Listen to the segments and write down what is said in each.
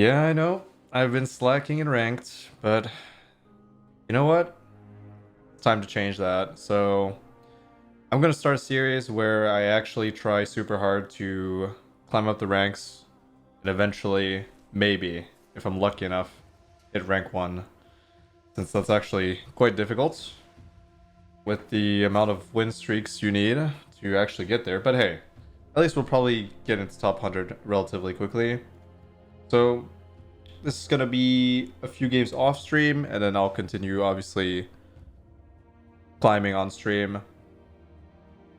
Yeah, I know. I've been slacking in ranked, but you know what? It's time to change that. So I'm gonna start a series where I actually try super hard to climb up the ranks and eventually, maybe, if I'm lucky enough, hit rank 1. Since that's actually quite difficult with the amount of win streaks you need to actually get there. But hey, at least we'll probably get into top 100 relatively quickly. So this is gonna be a few games off stream, and then I'll continue obviously climbing on stream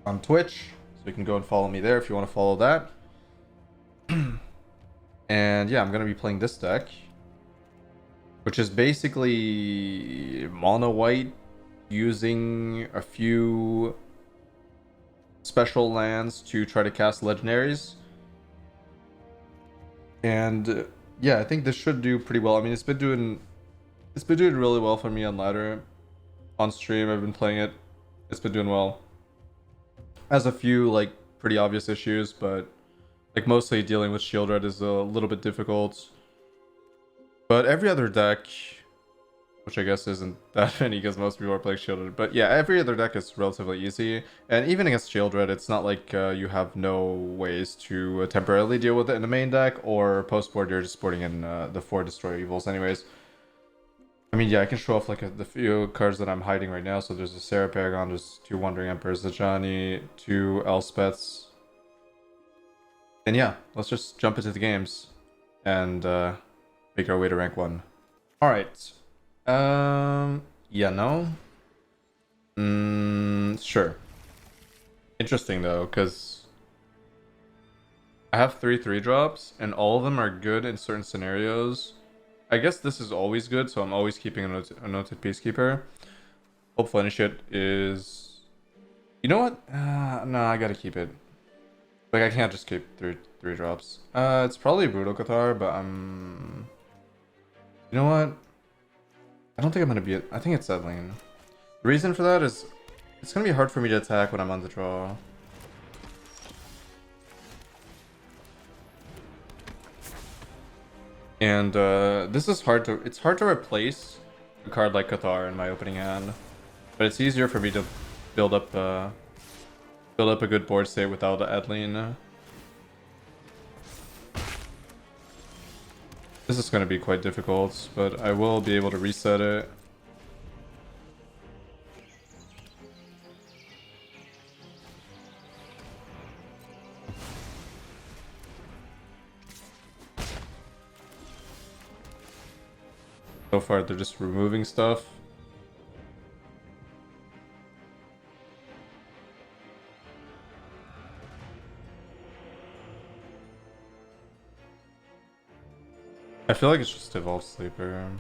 on Twitch. So you can go and follow me there if you want to follow that. And yeah, I'm gonna be playing this deck, which is basically mono white using a few special lands to try to cast legendaries. And yeah, I think this should do pretty well. I mean, it's been doing really well for me on ladder. On stream, I've been playing it. It's been doing well. Has a few like pretty obvious issues, but like mostly dealing with shield red is a little bit difficult. But every other deck, which I guess isn't that many because most people are playing shield red, but yeah, every other deck is relatively easy. And even against shield red, it's not like you have no ways to temporarily deal with it in the main deck, or post board you're just boarding in the 4 destroy evils anyways. I mean, yeah, I can show off like the few cards that I'm hiding right now. So there's a Sarah Paragon, there's 2 Wandering Emperors, the Johnny, 2 Elspeths. And yeah, let's just jump into the games and make our way to rank 1. Alright. Yeah, no? Sure. Interesting though, because I have 3 drops, and all of them are good in certain scenarios. I guess this is always good, so I'm always keeping a noted Peacekeeper. Hopeful Initiate is... You know what? No, I gotta keep it. Like, I can't just keep three drops. It's probably Brutal Cathar, but I'm... You know what? I don't think I'm gonna be... I think it's settling. The reason for that is... It's gonna be hard for me to attack when I'm on the draw. And this is hard to... It's hard to replace a card like Cathar in my opening hand. But it's easier for me to build up a good board state without Adeline. This is going to be quite difficult, but I will be able to reset it. So far, they're just removing stuff. I feel like it's just Evolve Sleeper.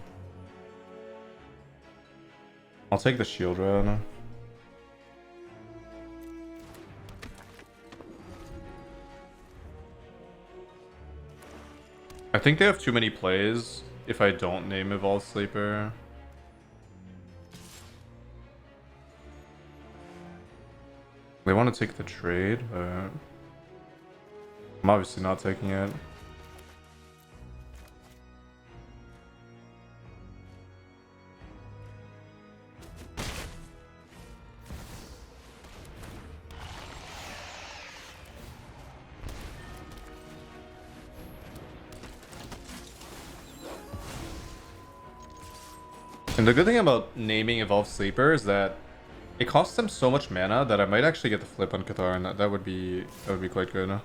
I'll take the shield run. I think they have too many plays if I don't name Evolve Sleeper. They want to take the trade, but I'm obviously not taking it. And the good thing about naming Evolve Sleeper is that it costs them so much mana that I might actually get the flip on Cathar, and that would be quite good.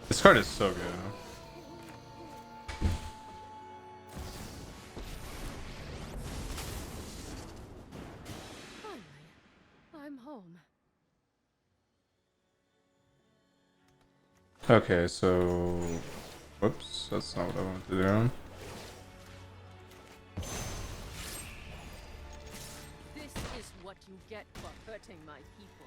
This card is so good. I'm home. Okay, so... Whoops, that's not what I wanted to do. This is what you get for hurting my people.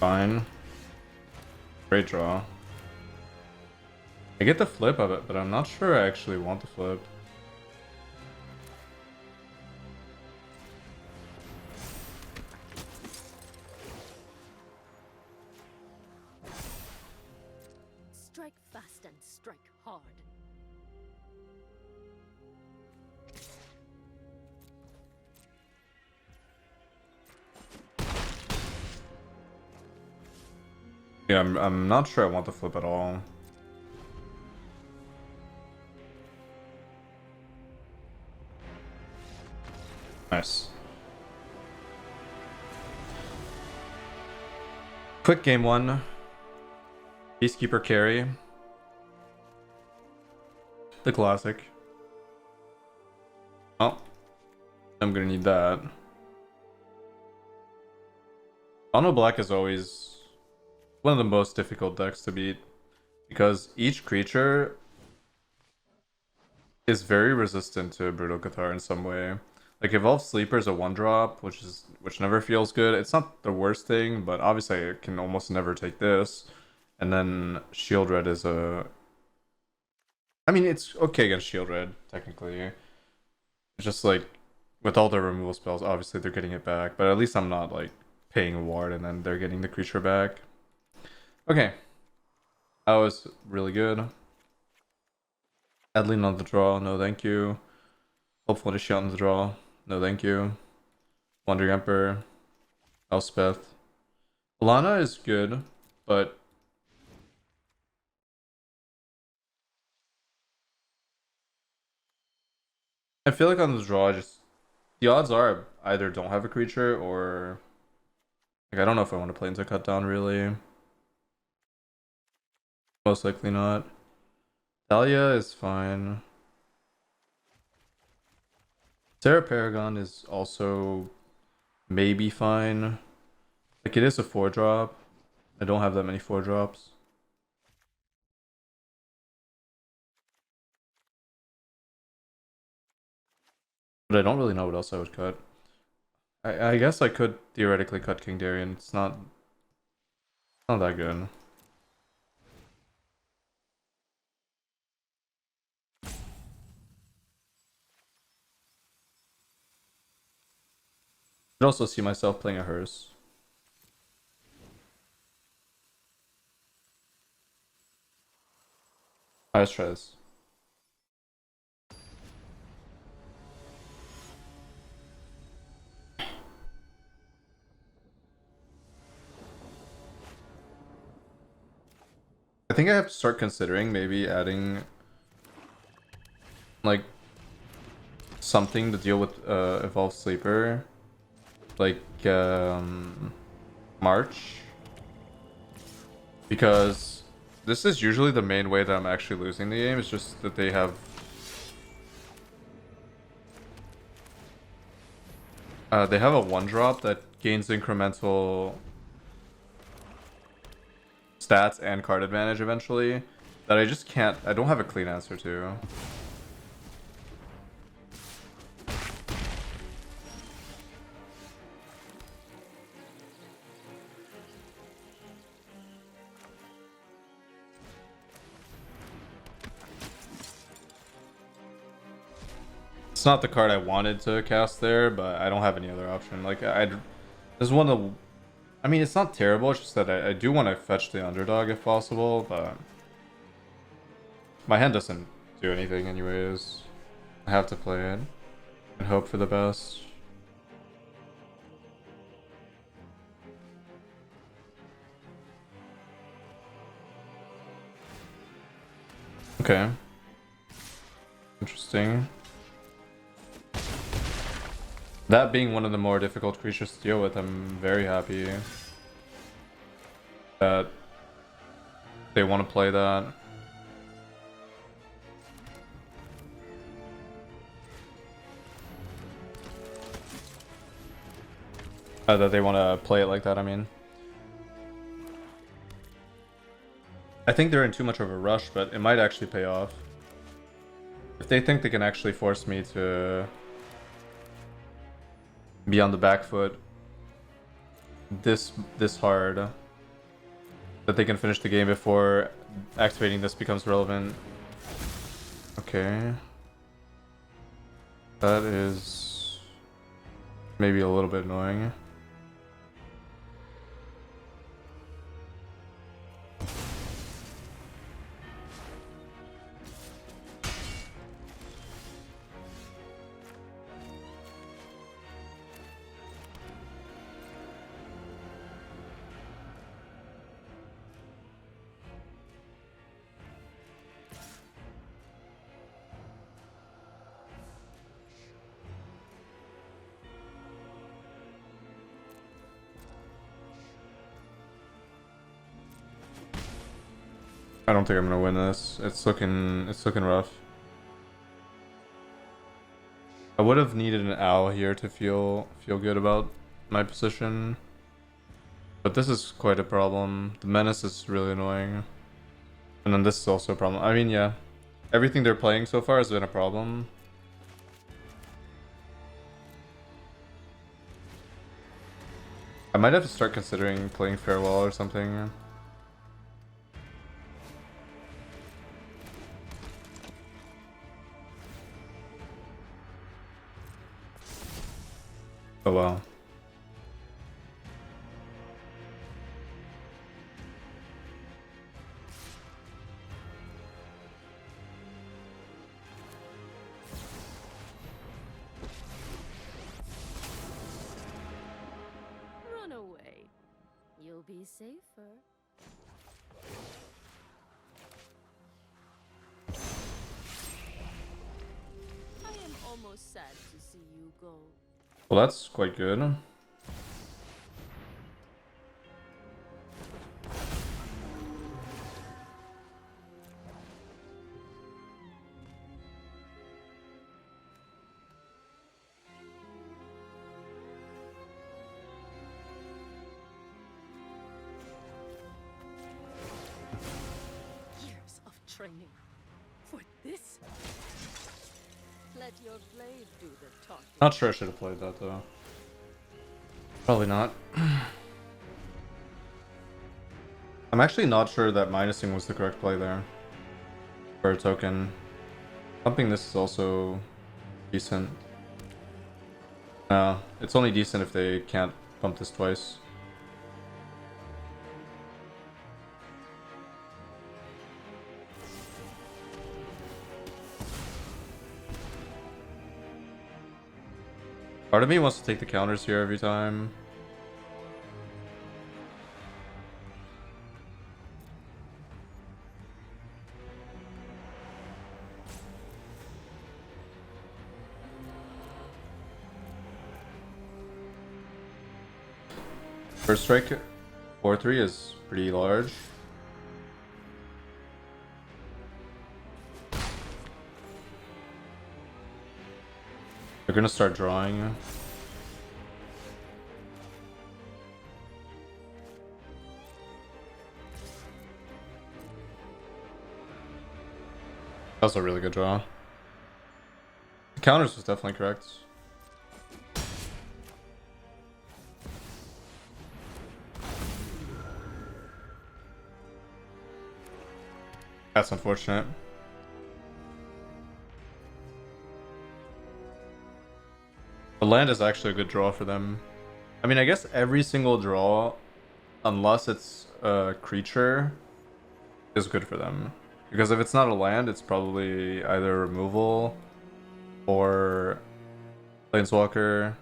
Fine. Great draw. I get the flip of it, but I'm not sure I actually want the flip. Strike fast and strike hard. Yeah, I'm not sure I want the flip at all. Nice. Quick game one. Peacekeeper carry. The classic. Oh. I'm gonna need that. Mono Black is always one of the most difficult decks to beat because each creature is very resistant to Brutal Cathar in some way. Like Evolved Sleeper is a 1-drop, which never feels good. It's not the worst thing, but obviously it can almost never take this. And then Shield Red is a... I mean, it's okay against Shield Red, technically. It's just like, with all their removal spells, obviously they're getting it back. But at least I'm not like paying a ward and then they're getting the creature back. Okay. That was really good. Adlin on the draw, no thank you. Hopeful to shout on the draw, no thank you. Wandering Emperor. Elspeth. Alana is good, but... I feel like on the draw, the odds are I either don't have a creature or like I don't know if I want to play into cut down really. Most likely not. Dahlia is fine. Sarah Paragon is also maybe fine. Like it is a 4-drop. I don't have that many 4-drops. But I don't really know what else I would cut. I guess I could theoretically cut King Darien. It's not that good. I could also see myself playing a Hearse. Let's try this. I think I have to start considering maybe adding like something to deal with Evolved Sleeper, like March, because this is usually the main way that I'm actually losing the game. It's just that they have a 1-drop that gains incremental stats and card advantage eventually that I just can't. I don't have a clean answer to. It's not the card I wanted to cast there, but I don't have any other option. Like this is one of the... I mean, it's not terrible, it's just that I do want to fetch the underdog if possible, but my hand doesn't do anything anyways. I have to play it and hope for the best. Okay. Interesting. That being one of the more difficult creatures to deal with, I'm very happy that they want to play that. That they want to play it like that, I mean. I think they're in too much of a rush, but it might actually pay off. If they think they can actually force me to be on the back foot this hard, that they can finish the game before activating this becomes relevant. Okay. That is maybe a little bit annoying. I don't think I'm gonna win this. It's looking rough. I would have needed an owl here to feel good about my position. But this is quite a problem. The menace is really annoying. And then this is also a problem. I mean, yeah. Everything they're playing so far has been a problem. I might have to start considering playing Farewell or something. Oh wow. Run away. You'll be safer. I am almost sad to see you go. Well, that's quite good. Years of training. For this? Let your blade do the talking. Not sure I should have played that though. Probably not. I'm actually not sure that minusing was the correct play there. For a token. Pumping this is also decent. No, it's only decent if they can't pump this twice. Part of me wants to take the counters here every time. First strike 4-3 is pretty large. They're gonna start drawing. That was a really good draw. The counters was definitely correct. That's unfortunate. The land is actually a good draw for them. I mean, I guess every single draw, unless it's a creature, is good for them. Because if it's not a land, it's probably either removal or Planeswalker.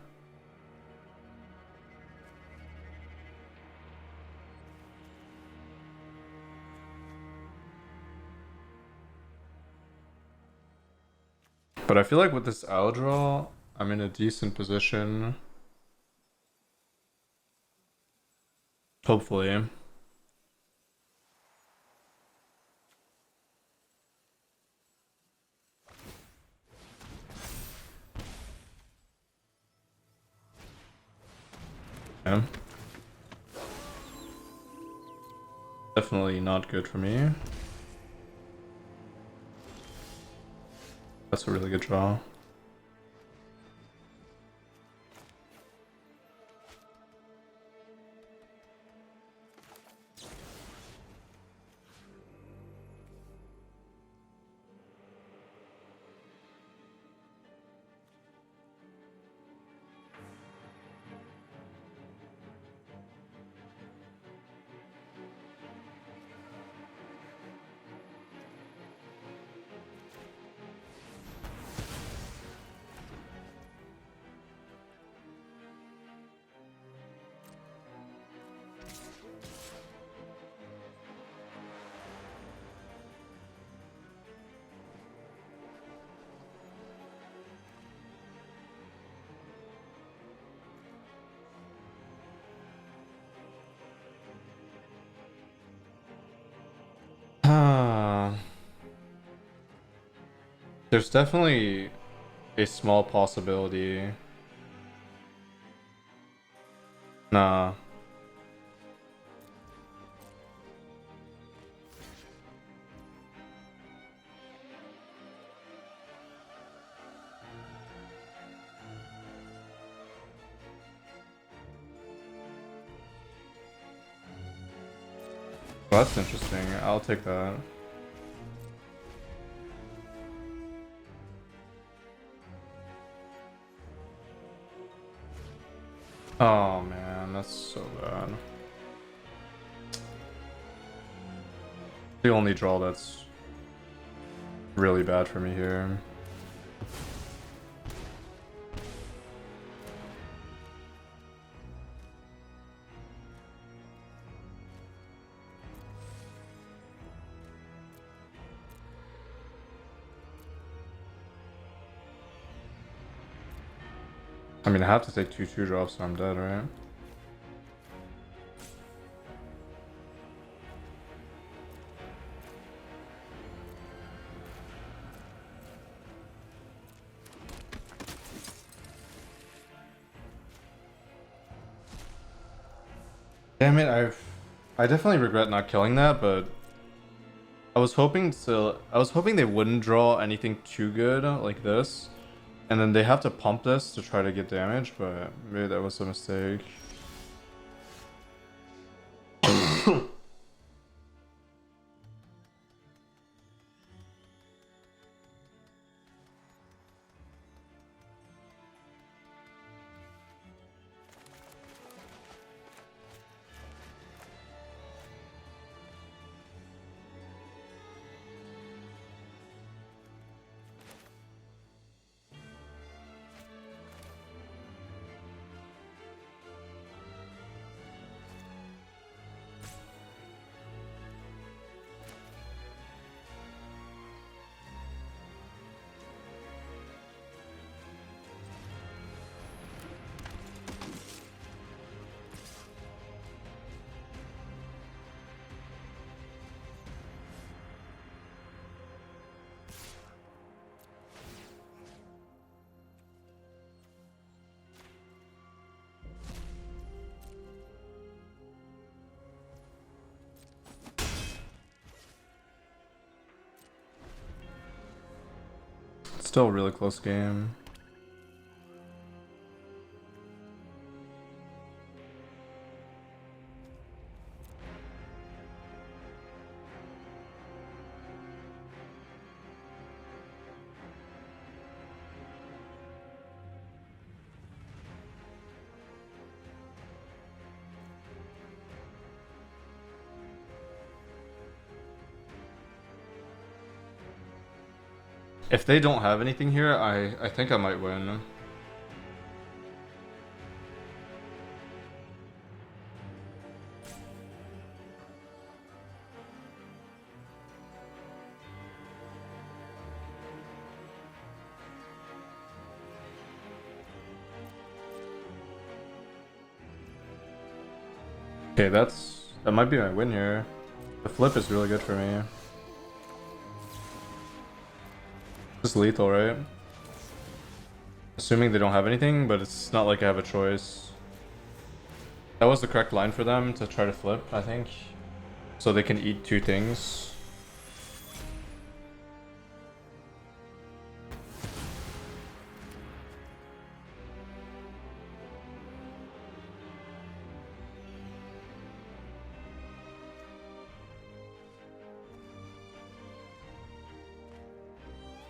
But I feel like with this owl draw, I'm in a decent position. Hopefully. Yeah. Definitely not good for me. That's a really good draw. There's definitely a small possibility. Nah. Well, that's interesting. I'll take that. Oh man, that's so bad. The only draw that's really bad for me here. I mean, I have to take 2/2 drops, so I'm dead, right? Damn it, I definitely regret not killing that, but I was hoping they wouldn't draw anything too good like this. And then they have to pump this to try to get damage, but maybe that was a mistake. Still a really close game. If they don't have anything here, I think I might win. Okay, that might be my win here. The flip is really good for me. Just lethal, right? Assuming they don't have anything, but it's not like I have a choice. That was the correct line for them to try to flip, I think. So they can eat two things.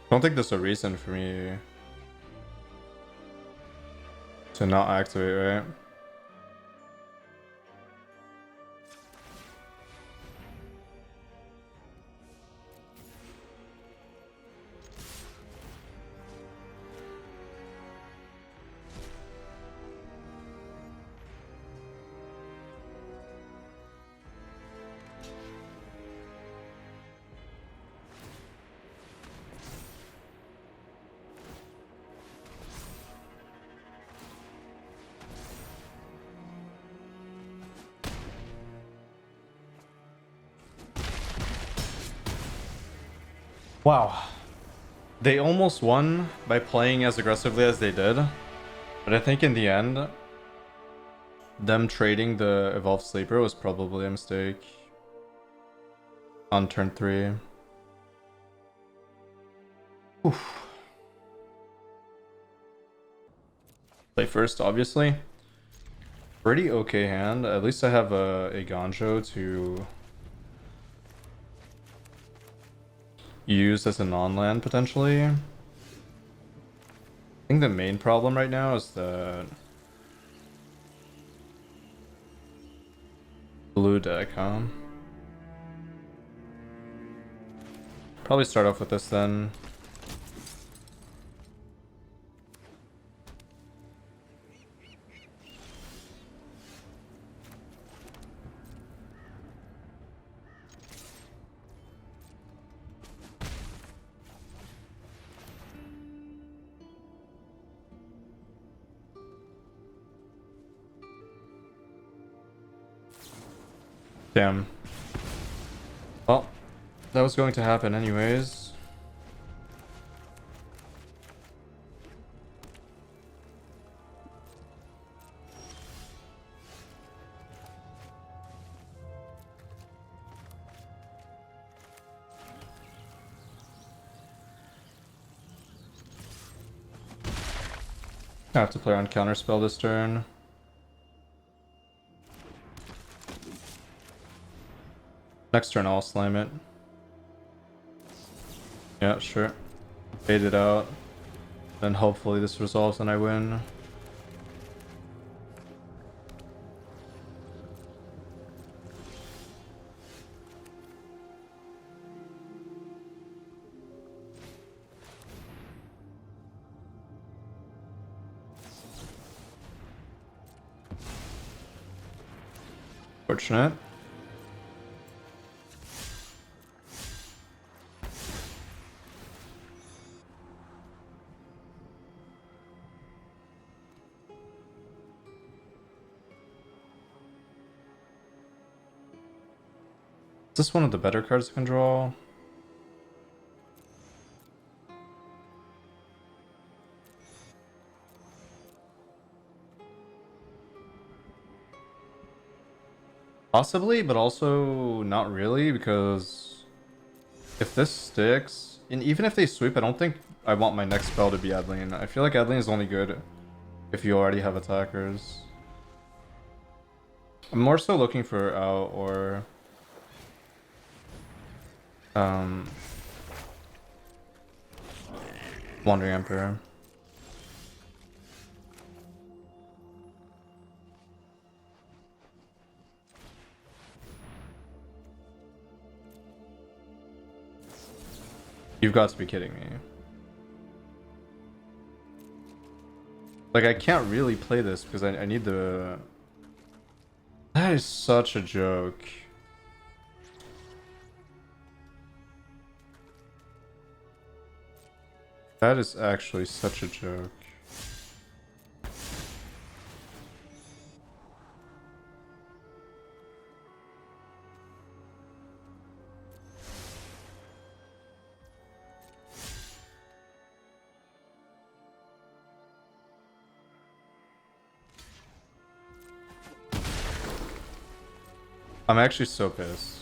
I don't think there's a reason for me to not activate, right? Wow. They almost won by playing as aggressively as they did, but I think in the end, them trading the Evolved Sleeper was probably a mistake on turn 3. Oof. Play first, obviously. Pretty okay hand. At least I have a Ganjo to use as a non-land potentially. I think the main problem right now is that blue deck, huh? Probably start off with this then. Damn. Well, that was going to happen anyways. I have to play on counterspell this turn. Next turn I'll slime it. Yeah, sure. Fade it out. Then hopefully this resolves and I win. Fortunate. Is this one of the better cards I can draw? Possibly, but also not really, because if this sticks, and even if they sweep, I don't think I want my next spell to be Adeline. I feel like Adeline is only good if you already have attackers. I'm more so looking for out or Wandering Emperor. You've got to be kidding me. Like, I can't really play this because I need the... That is such a joke. That is actually such a joke. I'm actually so pissed.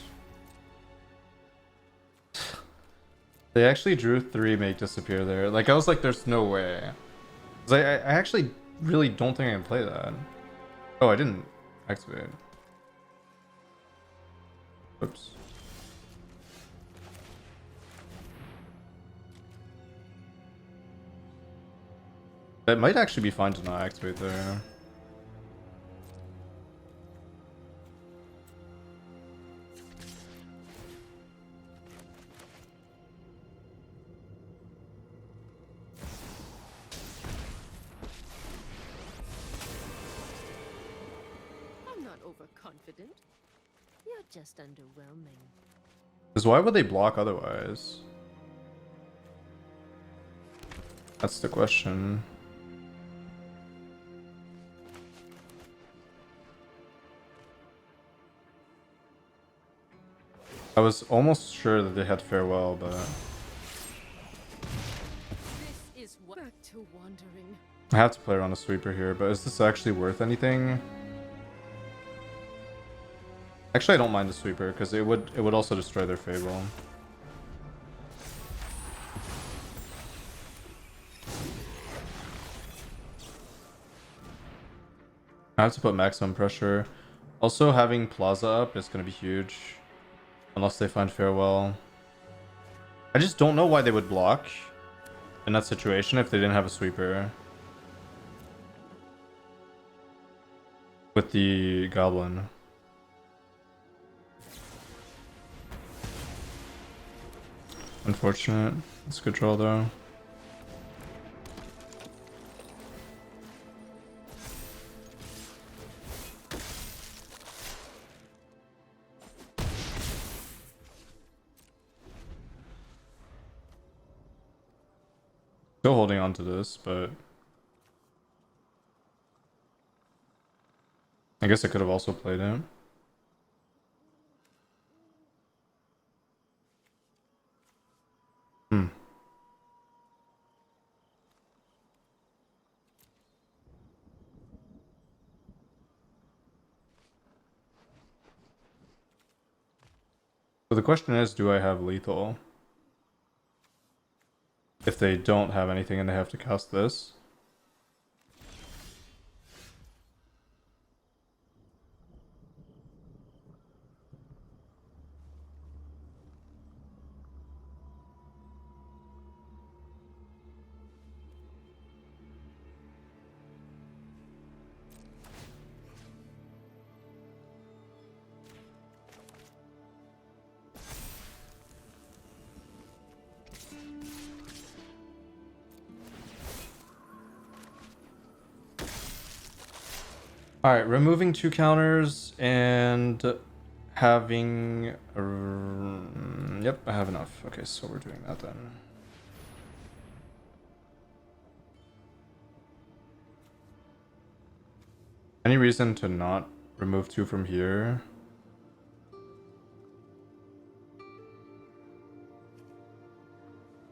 They actually drew 3 make disappear there. Like, I was like, there's no way. 'Cause I actually really don't think I can play that. Oh, I didn't activate. Oops. That might actually be fine to not activate there. Overconfident. You're just underwhelming. Because why would they block otherwise? That's the question. I was almost sure that they had farewell, but is back to wandering. I have to play around a sweeper here, but is this actually worth anything? Actually, I don't mind the sweeper because it would also destroy their Fable. I have to put maximum pressure. Also, having Plaza up is going to be huge. Unless they find Farewell. I just don't know why they would block in that situation if they didn't have a sweeper. With the Goblin. Unfortunate. It's a good draw though. Still holding on to this, but I guess I could have also played it. Hmm. So the question is, do I have lethal? If they don't have anything and they have to cast this. Alright, removing 2 counters and having... yep, I have enough. Okay, so we're doing that then. Any reason to not remove 2 from here?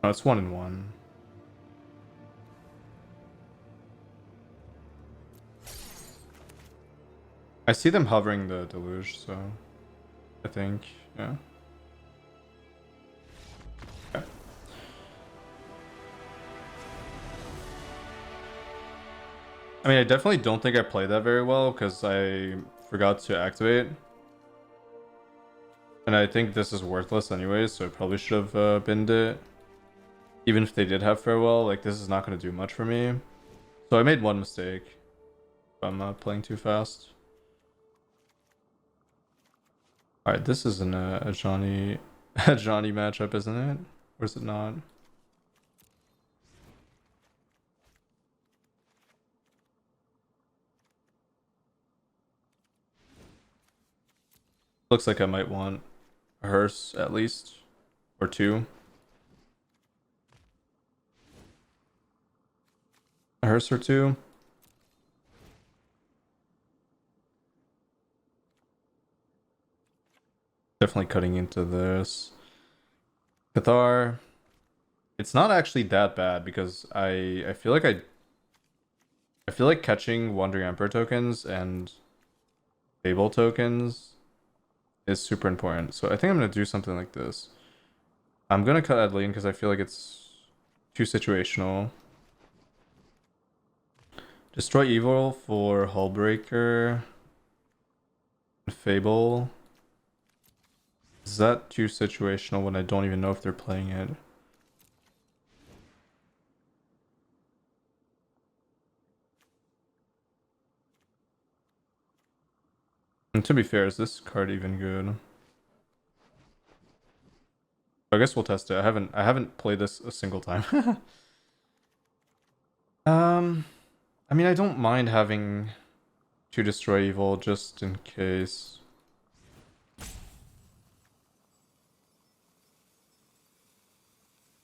No, it's 1 and 1. I see them hovering the deluge, so I think, yeah. Okay. I mean, I definitely don't think I played that very well because I forgot to activate. And I think this is worthless anyway, so I probably should have binned it. Even if they did have Farewell, like this is not going to do much for me. So I made one mistake. I'm playing too fast. Alright, this isn't a Johnny a Johnny matchup, isn't it? Or is it not? Looks like I might want a hearse at least. Or 2. A hearse or 2. Definitely cutting into this. Cathar. It's not actually that bad because I feel like I feel like catching Wandering Emperor tokens and Fable tokens is super important. So I think I'm gonna do something like this. I'm gonna cut Adeline because I feel like it's too situational. Destroy Evil for Hullbreaker. Fable. Is that too situational when I don't even know if they're playing it? And to be fair, is this card even good? I guess we'll test it. I haven't played this a single time. I mean, I don't mind having to destroy evil just in case.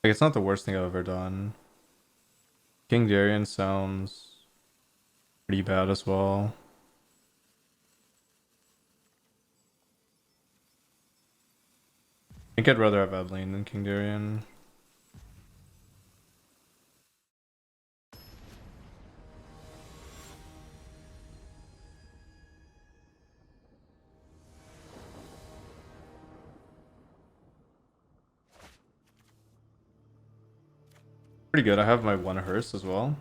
Like, it's not the worst thing I've ever done. King Darien sounds pretty bad as well. I think I'd rather have Adeline than King Darien. Pretty good. I have my one hearse as well.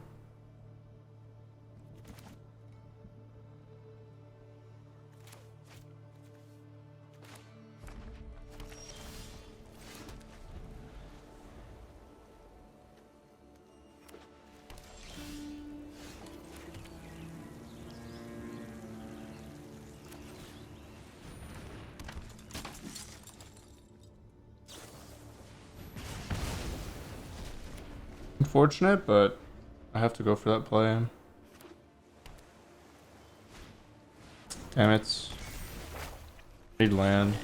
Unfortunate, but I have to go for that play. Damn it. Need land.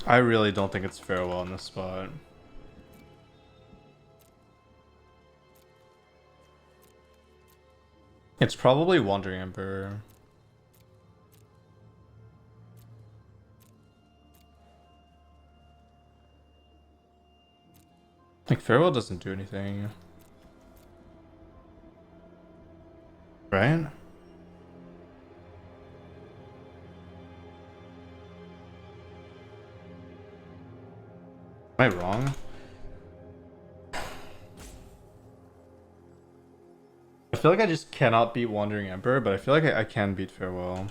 I really don't think it's farewell in this spot. It's probably Wandering Emperor. Like, farewell doesn't do anything. Right? Am I wrong? I feel like I just cannot beat Wandering Emperor, but I feel like I can beat Farewell.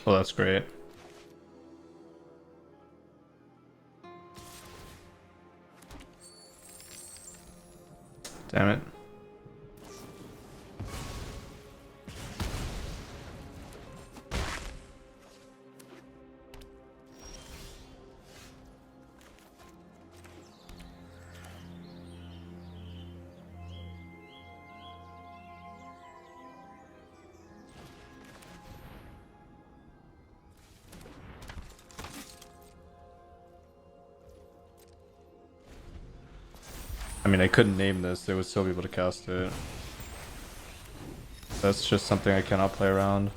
Oh, that's great. Damn it. I mean, I couldn't name this, they would still be able to cast it. That's just something I cannot play around.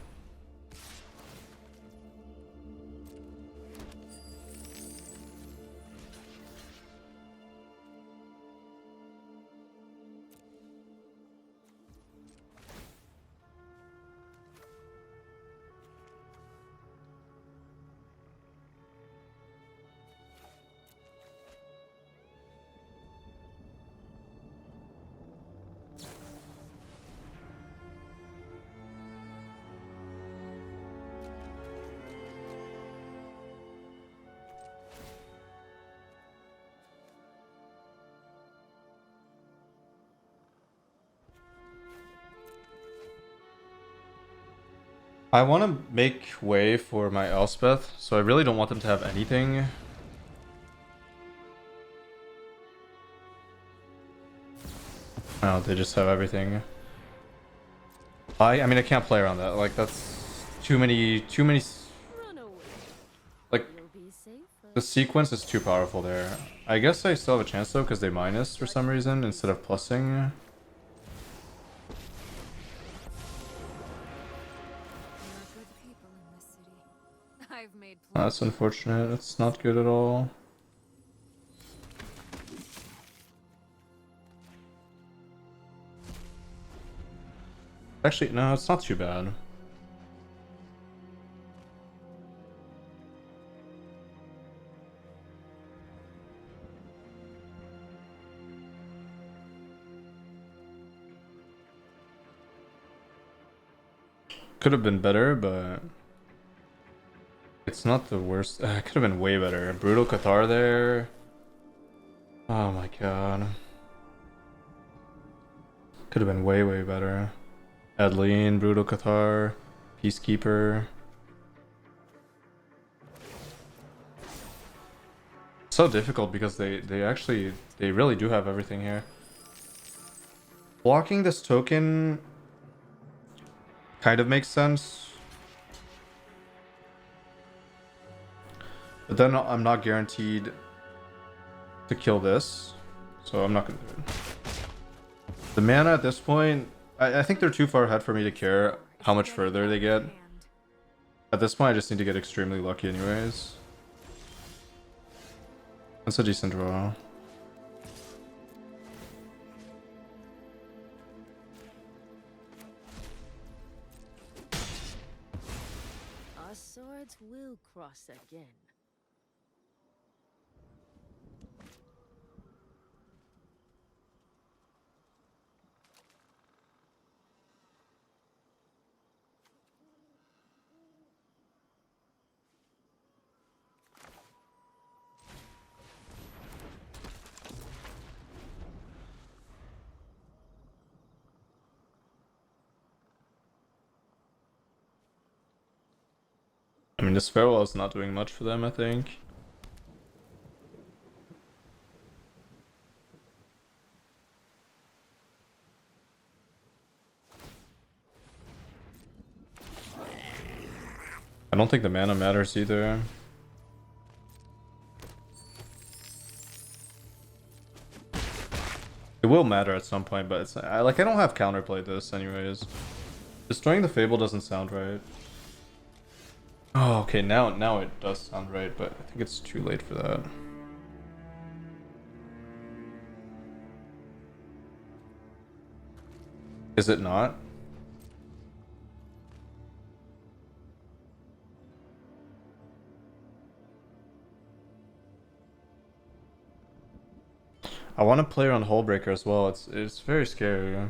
I want to make way for my Elspeth, so I really don't want them to have anything. Oh, they just have everything. I mean, I can't play around that. Like, that's too many, Run away. like, You'll be safer. the sequence is too powerful there. I guess I still have a chance though, because they minus for some reason instead of plussing. That's unfortunate. That's not good at all. Actually, no, it's not too bad. Could have been better, but it's not the worst. It could have been way better. Brutal Cathar there. Oh my god. Could have been way better. Adeline, Brutal Cathar, Peacekeeper. So difficult because they really do have everything here. Blocking this token kind of makes sense. But then I'm not guaranteed to kill this, so I'm not gonna do it. The mana at this point, I think they're too far ahead for me to care how much further they get. At this point, I just need to get extremely lucky anyways. That's a decent draw. Our swords will cross again. I mean, this farewell is not doing much for them, I think. I don't think the mana matters either. It will matter at some point, but it's I don't have counterplay this anyways. Destroying the Fable doesn't sound right. Oh, okay, now it does sound right, but I think it's too late for that. Is it not? I want to play around Hullbreaker as well. It's very scary.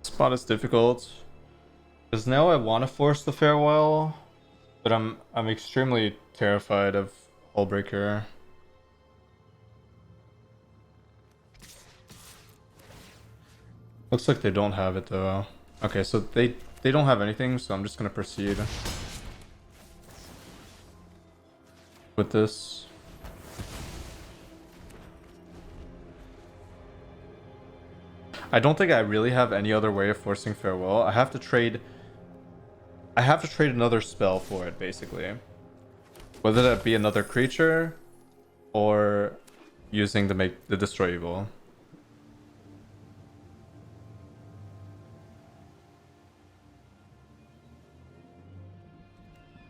Spot is difficult because now I want to force the farewell, but I'm extremely terrified of Hullbreaker. Looks like they don't have it though. Okay, so they don't have anything, so I'm just gonna proceed with this. I don't think I really have any other way of forcing farewell. I have to trade another spell for it, basically. Whether that be another creature or using the destroy evil.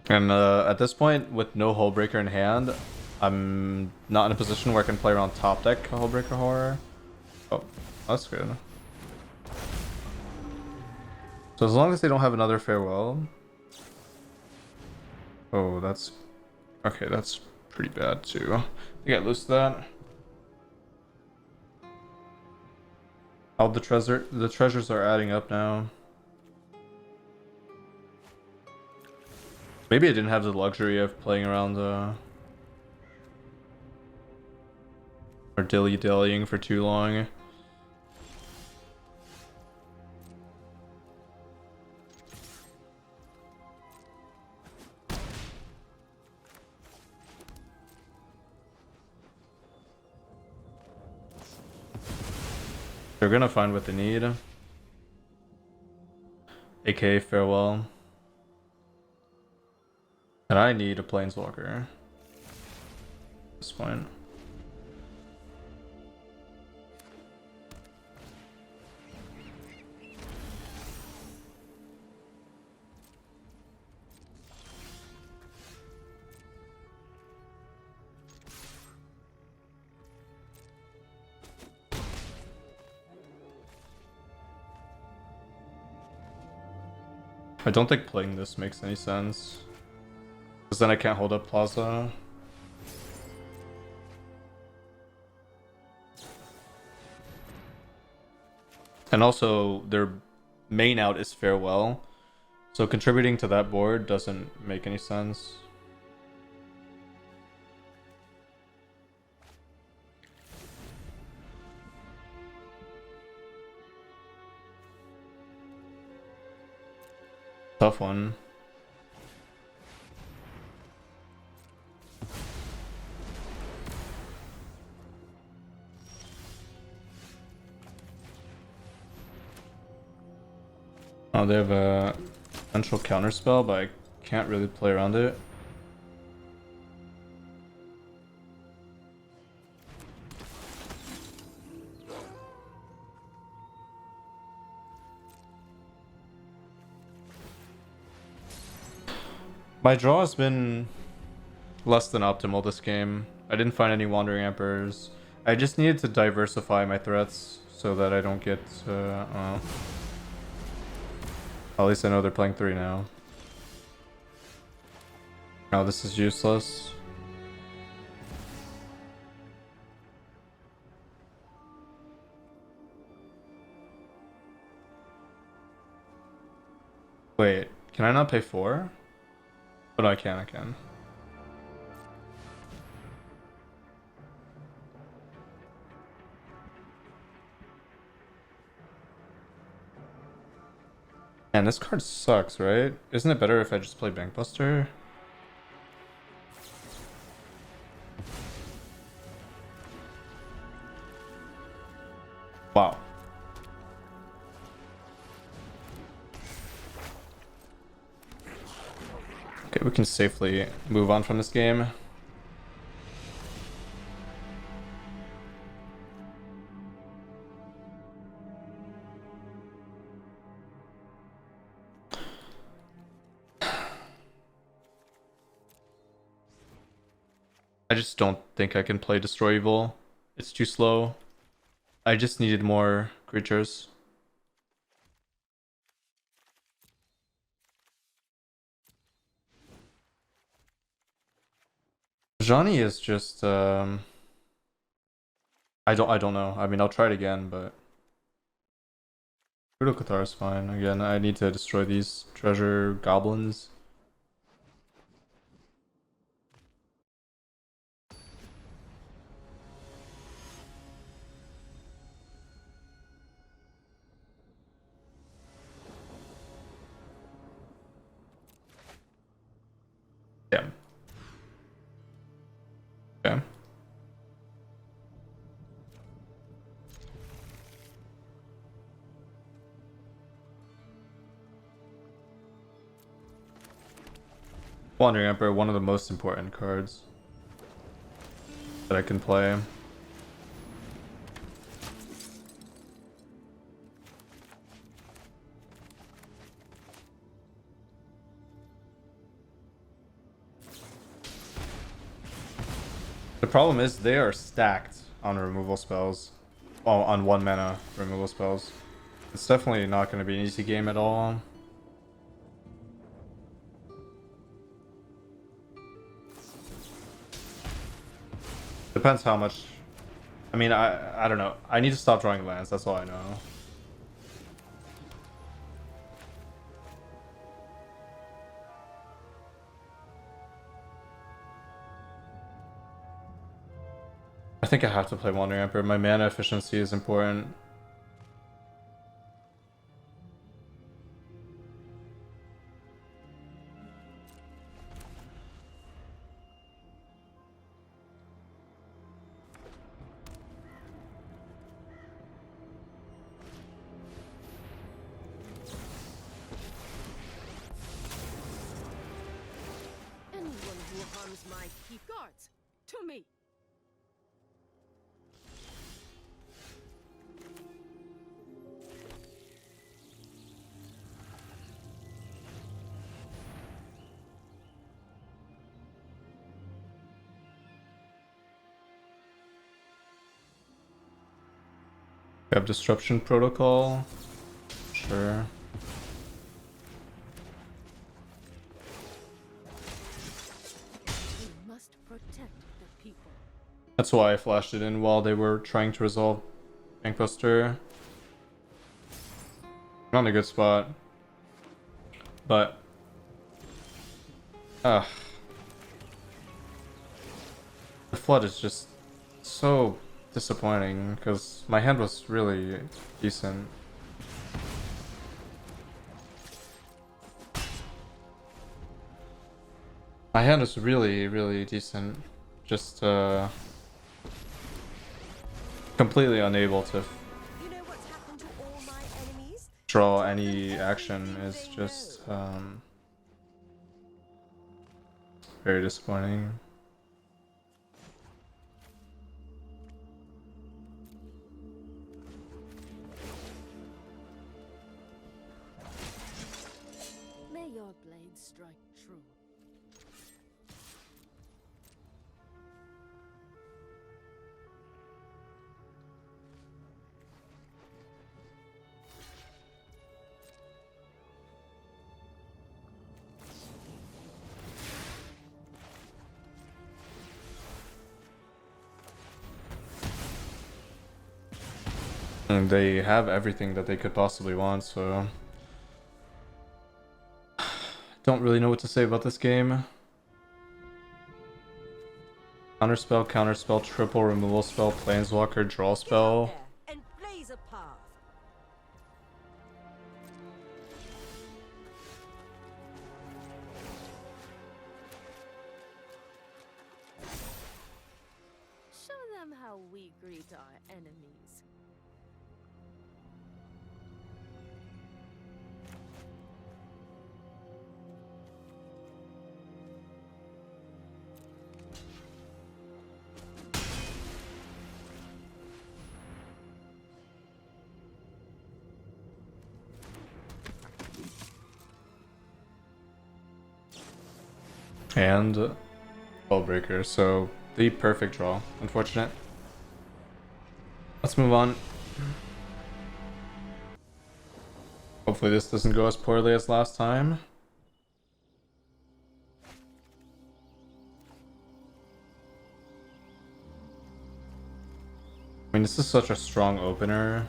And at this point, with no Hullbreaker in hand, I'm not in a position where I can play around top deck Hullbreaker Horror. Oh, that's good. So as long as they don't have another farewell. Oh, that's okay. That's pretty bad too. I think I lose that. Oh, the treasures are adding up now. Maybe I didn't have the luxury of playing around or dilly-dallying for too long. They're gonna find what they need. AKA farewell. And I need a planeswalker at this point. I don't think playing this makes any sense. Because then I can't hold up Plaza. And also, their main out is farewell. So contributing to that board doesn't make any sense. Tough one. Oh, they have a potential counterspell, but I can't really play around it. My draw has been less than optimal this game. I didn't find any Wandering Emperors. I just needed to diversify my threats so that I don't get... at least I know they're playing 3 now. Oh, this is useless. Wait, can I not pay 4? Oh no, I can, I can. Man, this card sucks, right? Isn't it better if I just play Bankbuster? Wow. Okay, we can safely move on from this game. I just don't think I can play Destroy Evil. It's too slow. I just needed more creatures. Johnny is just I don't know. I mean, I'll try it again, but Brutal Cathar is fine. Again, I need to destroy these treasure goblins. Yeah. Okay. Wandering Emperor, one of the most important cards that I can play. The problem is they are stacked on removal spells. Oh, on 1 mana removal spells. It's definitely not going to be an easy game at all. Depends how much. I mean, I don't know. I need to stop drawing lands. That's all I know. I think I have to play Wandering Emperor. My mana efficiency is important. Anyone who harms my key guards, to me. We have Disruption Protocol. Sure. We must protect the people. That's why I flashed it in while they were trying to resolve Bankbuster. Not in a good spot. But the flood is just so disappointing because my hand was really decent. My hand is really, really decent. Just completely unable to You know what's happened to all my enemies? draw Taught them any action everything is they just know. very disappointing. May your blade strike true. And they have everything that they could possibly want, so don't really know what to say about this game. Counterspell, counterspell, triple removal spell, planeswalker, draw Get out spell. there and blaze a path. Show them how we greet our enemies. And Spellbreaker, so the perfect draw. Unfortunate. Let's move on. Hopefully this doesn't go as poorly as last time. I mean, this is such a strong opener.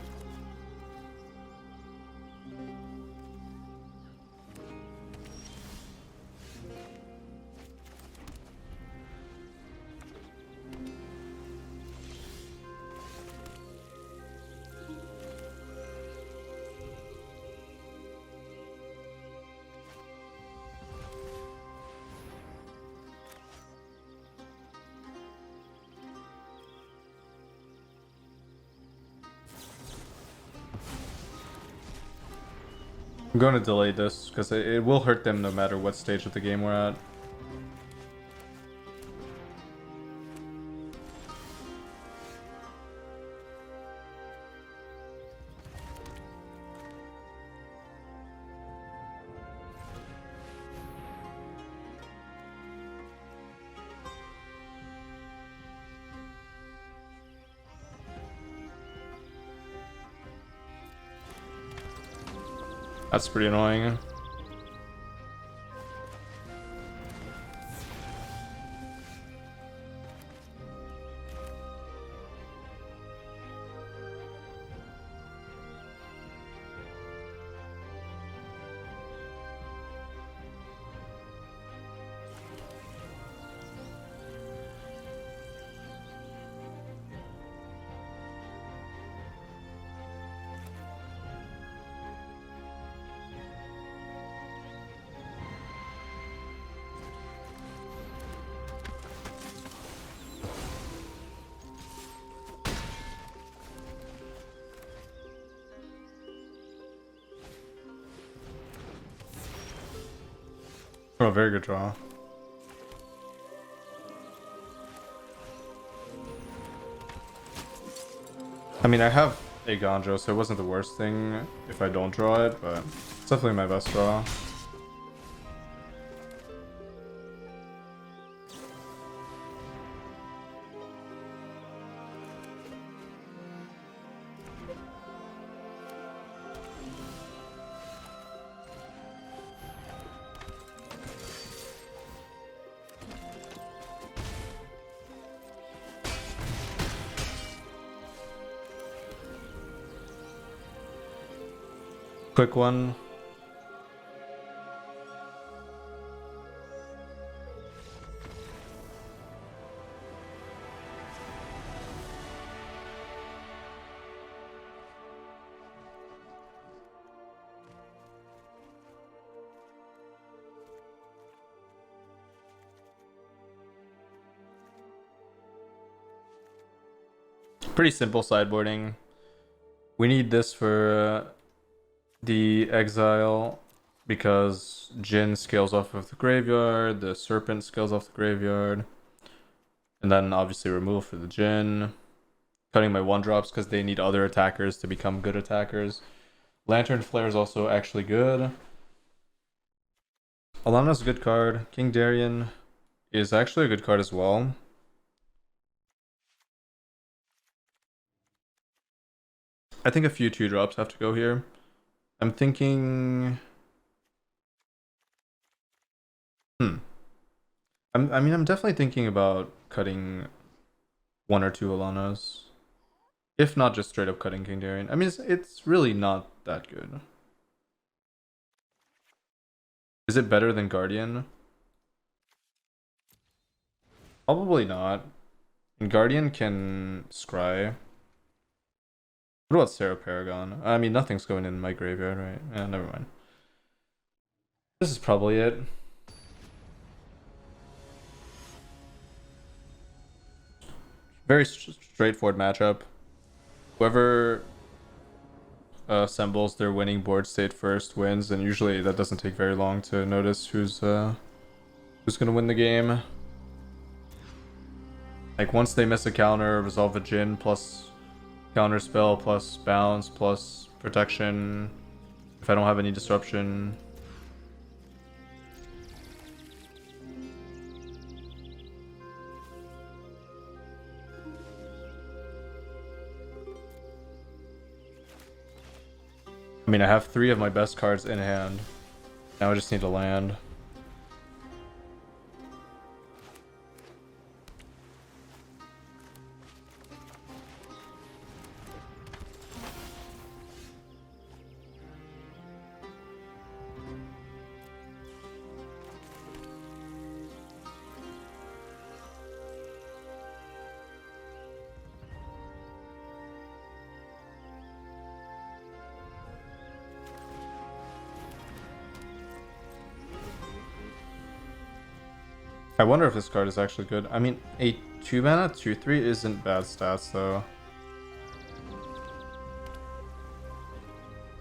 I'm going to delay this because it will hurt them no matter what stage of the game we're at. That's pretty annoying. Oh, very good draw. I mean, I have a Gandro, so it wasn't the worst thing if I don't draw it, but it's definitely my best draw. Quick one. Pretty simple sideboarding. We need this for the exile because Jin scales off of the graveyard, the Serpent scales off the graveyard, and then obviously removal for the Jin. Cutting my 1-drops because they need other attackers to become good attackers. Lantern Flare is also actually good. Alana's a good card. King Darien is actually a good card as well. I think a few 2-drops have to go here. I'm thinking... I'm definitely thinking about cutting 1 or 2 Alanas. If not just straight up cutting King Darien. I mean, it's really not that good. Is it better than Guardian? Probably not. And Guardian can scry. What about Sarah Paragon? I mean, nothing's going in my graveyard, right? Yeah, never mind. This is probably it. Very straightforward matchup. Whoever assembles their winning board state first wins, and usually that doesn't take very long to notice who's gonna win the game. Like once they miss a counter, resolve a Jin plus counter spell plus bounce plus protection. If I don't have any disruption. I mean, I have 3 of my best cards in hand. Now I just need to land. I wonder if this card is actually good. I mean, a 2-mana 2/3 isn't bad stats though.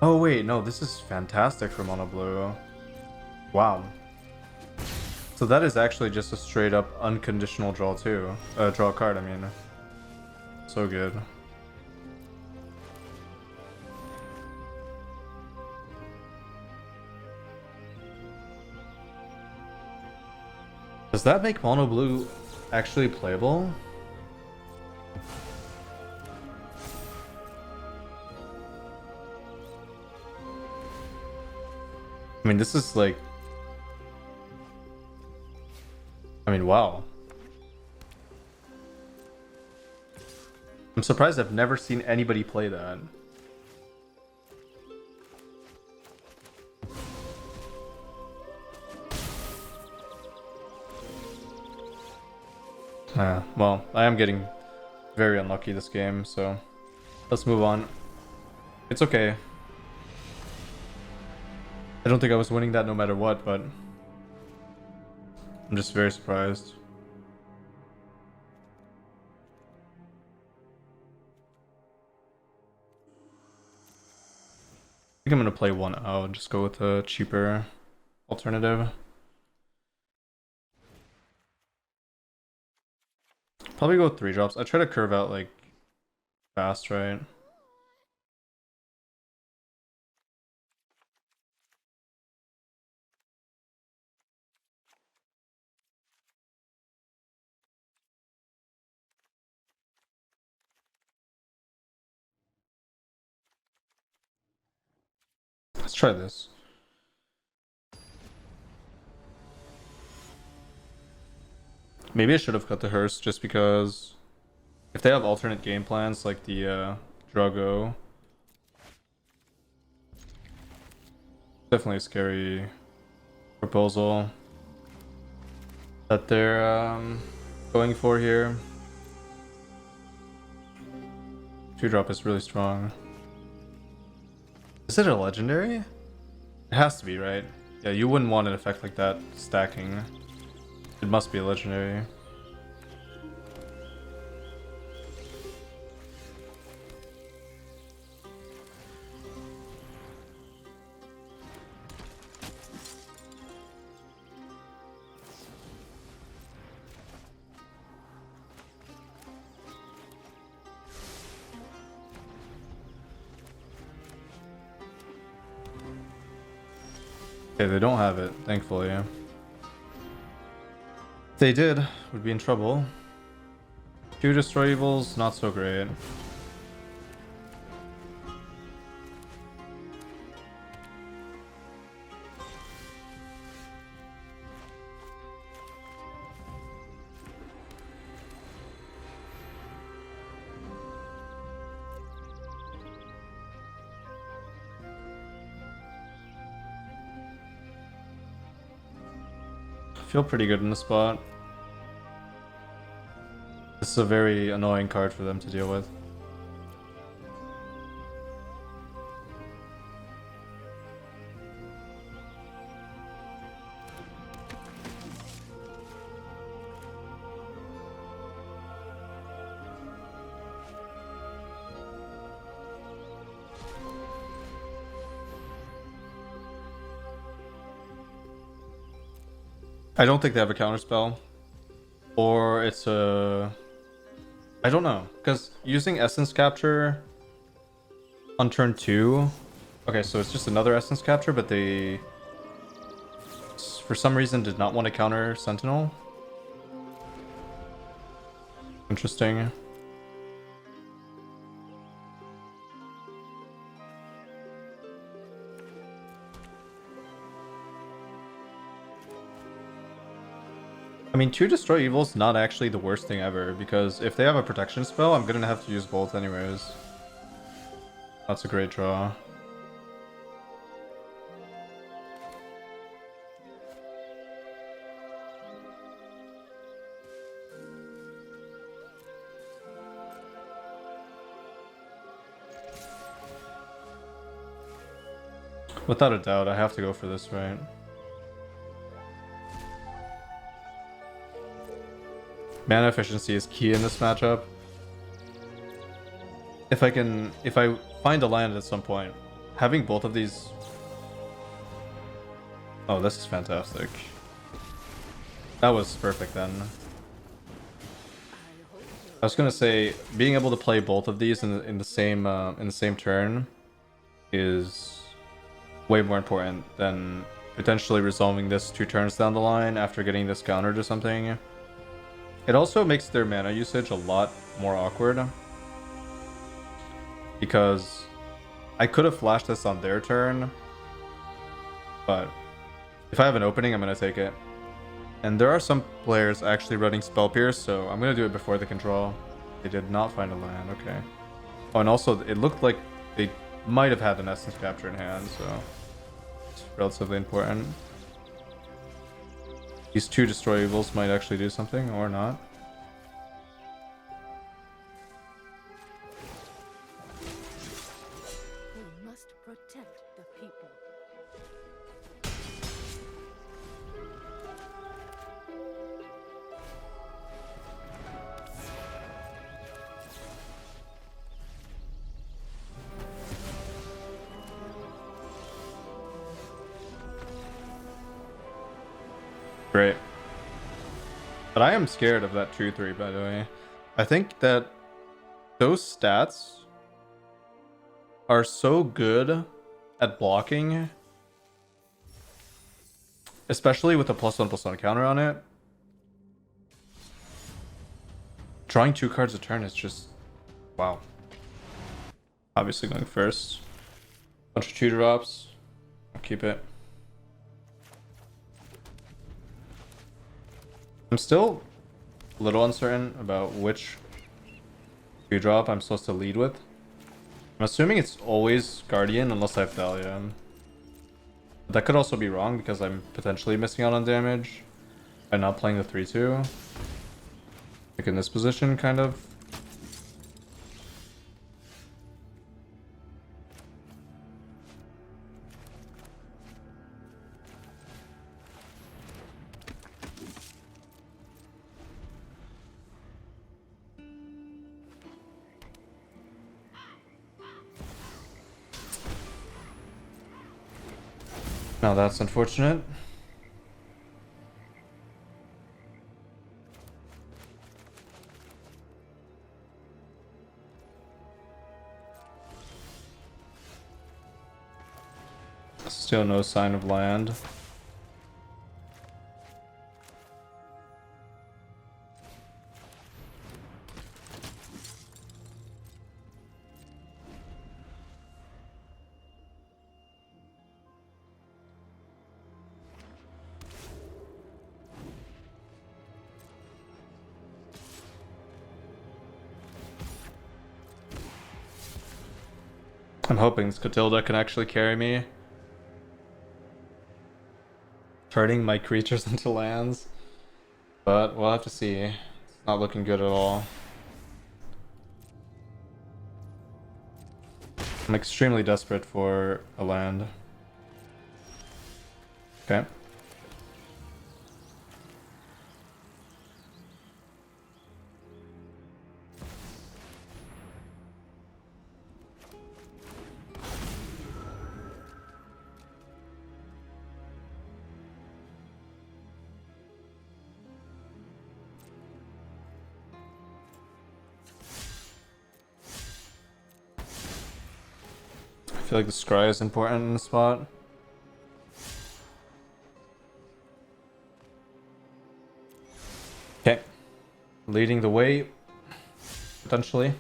Oh wait, no, this is fantastic for mono blue. Wow. So that is actually just a straight up unconditional draw too. Draw card, I mean. So good. Does that make mono blue actually playable? I mean, this is like... I mean, wow. I'm surprised I've never seen anybody play that. Well, I am getting very unlucky this game, so let's move on. It's okay. I don't think I was winning that no matter what, but I'm just very surprised. I think I'm gonna play 1 out and just go with a cheaper alternative. Probably go with 3-drops. I try to curve out like fast, right? Let's try this. Maybe I should have cut the hearse just because if they have alternate game plans like the Drago, definitely a scary proposal that they're going for here. 2-drop is really strong. Is it a legendary? It has to be, right? Yeah, you wouldn't want an effect like that stacking. It must be a legendary. Okay, they don't have it, thankfully. If they did, would be in trouble. 2 destroy evils, not so great. Feel pretty good in the spot. This is a very annoying card for them to deal with. I don't think they have a counterspell. Or it's a... I don't know. Because using Essence Capture on turn 2... Okay, so it's just another Essence Capture, but they... for some reason did not want to counter Sentinel. Interesting. I mean, 2 Destroy Evil's not actually the worst thing ever, because if they have a protection spell, I'm gonna have to use both anyways. That's a great draw. Without a doubt, I have to go for this, right? Mana efficiency is key in this matchup. If I find a land at some point, having both of these... Oh, this is fantastic. That was perfect then. I was gonna say, being able to play both of these in the same turn is way more important than potentially resolving this 2 turns down the line after getting this countered or something. It also makes their mana usage a lot more awkward. Because I could have flashed this on their turn, but if I have an opening, I'm going to take it. And there are some players actually running Spell Pierce, so I'm going to do it before the control. They did not find a land, okay. Oh, and also it looked like they might have had an Essence Capture in hand, so it's relatively important. These 2 Destroy Evils might actually do something, or not. We must protect the people. Great. But I am scared of that 2-3, by the way. I think that those stats are so good at blocking, especially with a +1/+1 counter on it. Drawing 2 cards a turn is just... wow. Obviously going first. Bunch of 2 drops. I'll keep it. I'm still a little uncertain about which 2 drop I'm supposed to lead with. I'm assuming it's always Guardian unless I have Dahlia. But that could also be wrong because I'm potentially missing out on damage by not playing the 3/2. Like in this position, kind of. Now that's unfortunate. Still no sign of land. I'm hoping this Catilda can actually carry me. Turning my creatures into lands. But we'll have to see. It's not looking good at all. I'm extremely desperate for a land. Okay. I feel like the scry is important in this spot. Okay. Leading the way, potentially.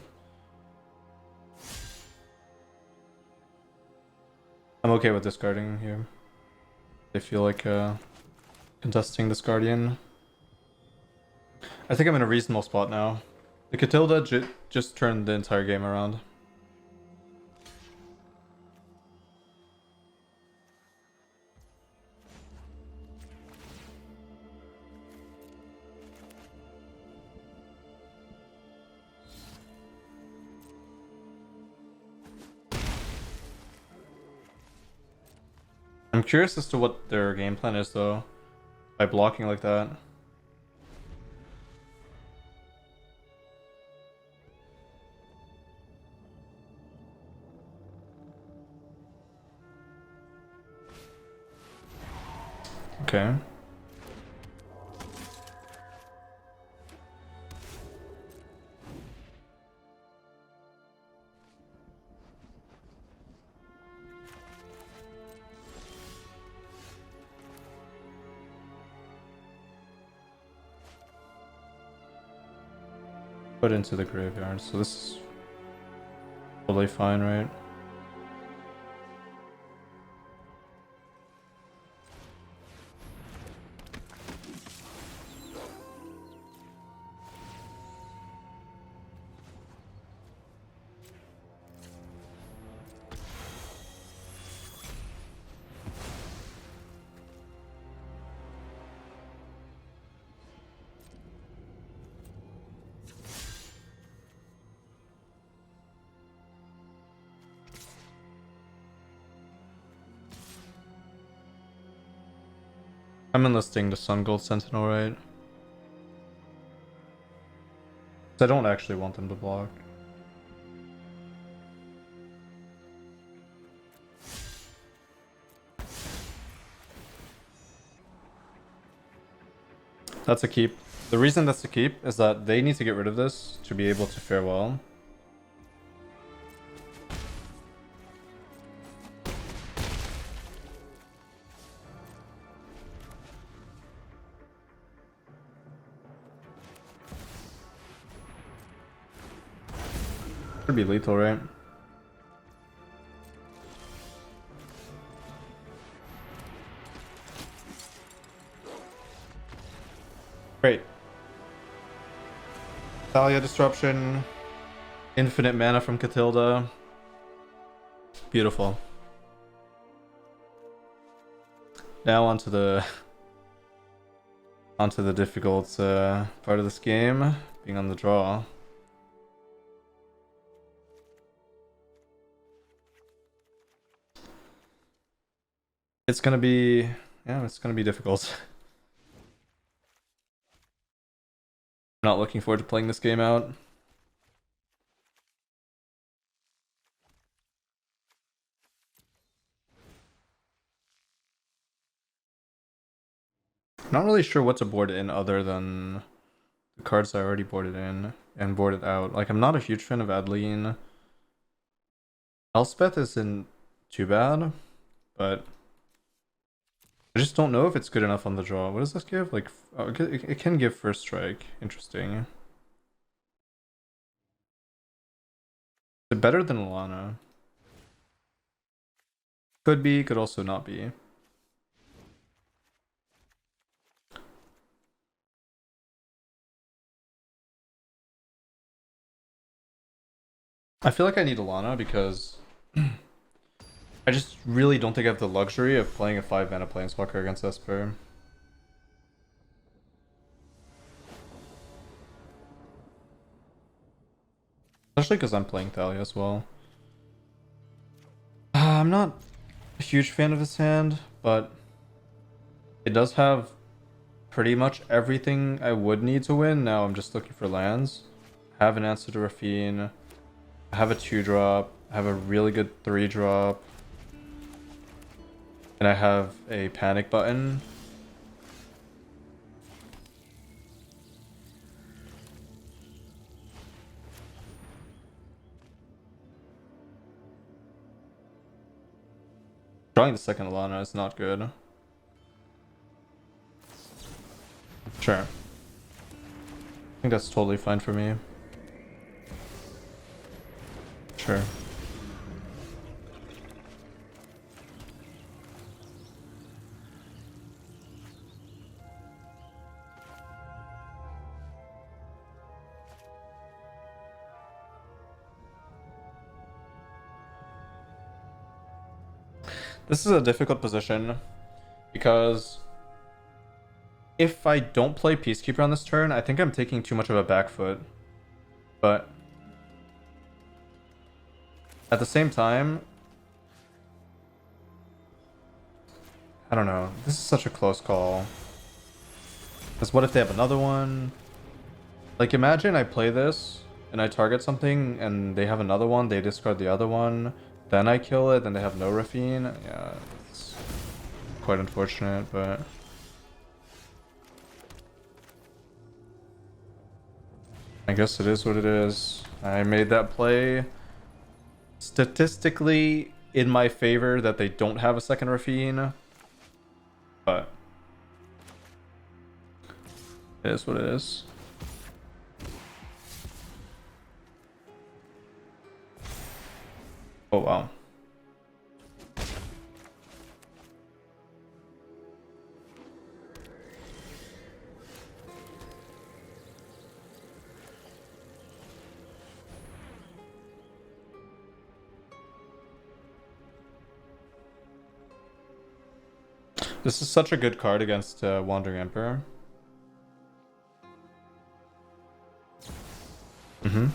I'm okay with discarding here. I feel like contesting this Guardian. I think I'm in a reasonable spot now. The Catilda just turned the entire game around. I'm curious as to what their game plan is though, by blocking like that. Okay. Put into the graveyard, so this is totally fine, right? I'm enlisting the Sun Gold Sentinel, right? 'Cause I don't actually want them to block. That's a keep. The reason that's a keep is that they need to get rid of this to be able to fare well. Should be lethal, right? Great. Thalia Disruption. Infinite mana from Catilda. Beautiful. Now onto the difficult part of this game, being on the draw. It's gonna be, yeah, it's gonna be difficult. Not looking forward to playing this game out. Not really sure what to board in other than the cards I already boarded in and boarded out. Like, I'm not a huge fan of Adeline. Elspeth isn't too bad, but I just don't know if it's good enough on the draw. What does this give? Like, oh, it can give first strike. Interesting. Is it better than Lana? Could be, could also not be. I feel like I need Alana because I just really don't think I have the luxury of playing a 5 mana planeswalker against Esper. Especially because I'm playing Thalia as well. I'm not a huge fan of his hand, but it does have pretty much everything I would need to win. Now I'm just looking for lands. I have an answer to Raffine. I have a 2-drop. I have a really good 3-drop. And I have a panic button. Drawing the second Alana is not good. Sure. I think that's totally fine for me. Sure. This is a difficult position because if I don't play Peacekeeper on this turn, I think I'm taking too much of a back foot. But at the same time, I don't know. This is such a close call. Because what if they have another one? Like, imagine I play this and I target something and they have another one, they discard the other one, then I kill it, then they have no Raffine. Yeah, it's quite unfortunate, but I guess it is what it is. I made that play statistically in my favor that they don't have a second Raffine, but it is what it is. Oh wow. This is such a good card against Wandering Emperor. Mm-hmm.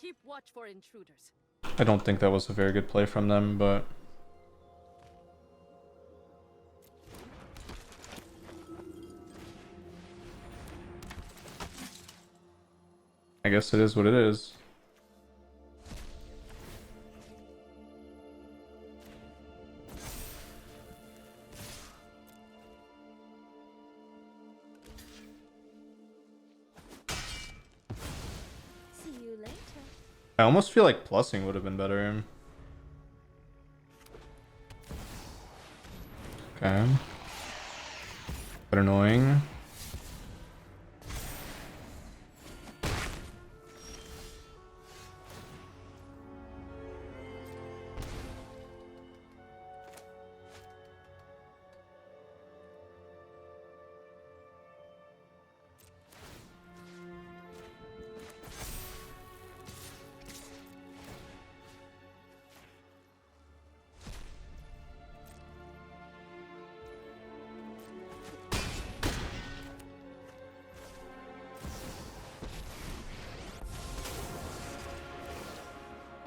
Keep watch for intruders. I don't think that was a very good play from them, but I guess it is what it is. See you later. I almost feel like plussing would have been better. Okay. But annoying.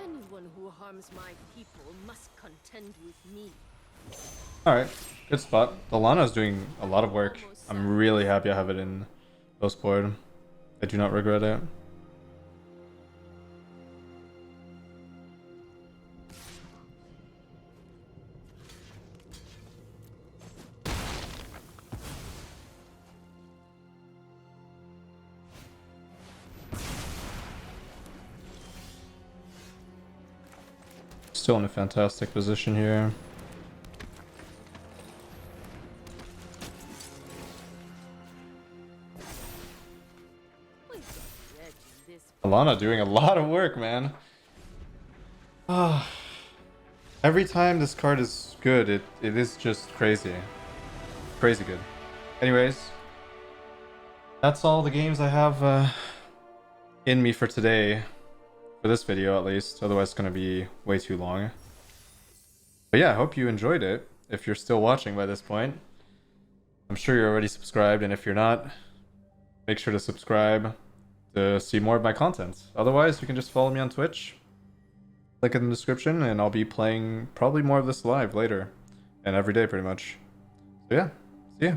Anyone who harms my people must contend with me. Alright, good spot. The Lana's doing a lot of work. I'm really happy I have it in post board. I do not regret it. Still in a fantastic position here. Alana doing a lot of work, man. Ah, every time this card is good, it is just crazy. Crazy good. Anyways, that's all the games I have in me for today. For this video, at least. Otherwise, it's going to be way too long. But yeah, I hope you enjoyed it. If you're still watching by this point. I'm sure you're already subscribed, and if you're not, make sure to subscribe to see more of my content. Otherwise, you can just follow me on Twitch. Link in the description, and I'll be playing probably more of this live later. And every day, pretty much. So yeah, see ya.